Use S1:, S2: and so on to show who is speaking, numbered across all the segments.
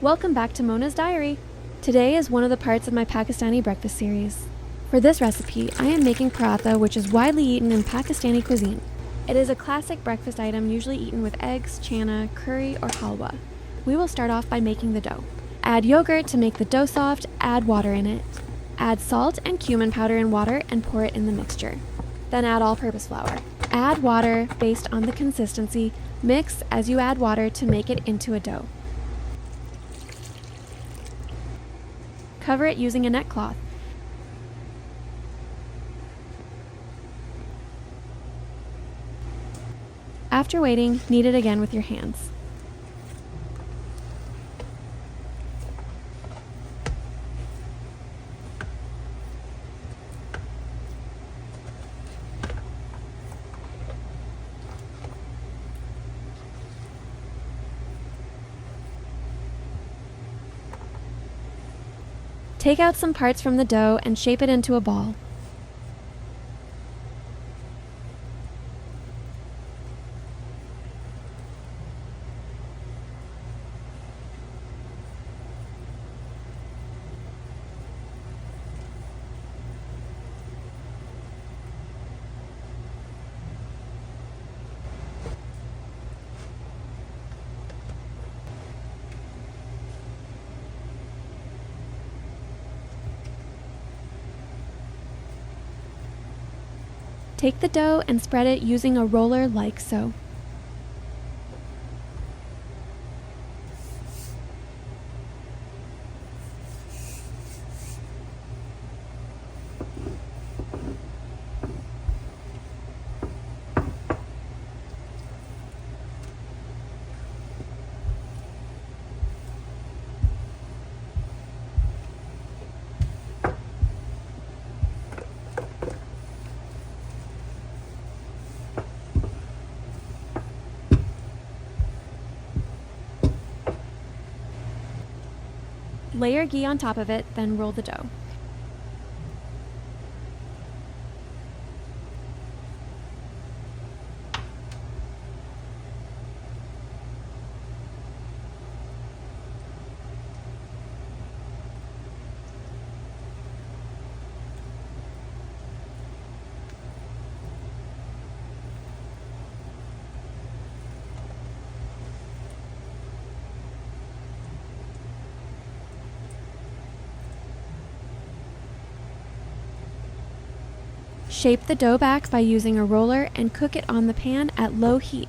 S1: Welcome back to Mona's Diary. Today is one of the parts of my Pakistani breakfast series. For this recipe, I am making paratha, which is widely eaten in Pakistani cuisine. It is a classic breakfast item usually eaten with eggs, chana, curry, or halwa. We will start off by making the dough. Add yogurt to make the dough soft, add water in it. Add salt and cumin powder in water and pour it in the mixture. Then add all-purpose flour. Add water based on the consistency. Mix as you add water to make it into a dough. Cover it using a net cloth. After waiting, knead it again with your hands. Take out some parts from the dough and shape it into a ball. Take the dough and spread it using a roller like so. Layer ghee on top of it, then roll the dough. Shape the dough back by using a roller and cook it on the pan at low heat.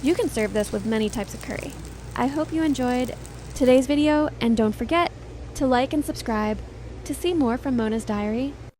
S1: You can serve this with many types of curry. I hope you enjoyed today's video, and don't forget to like and subscribe to see more from Mona's Diary.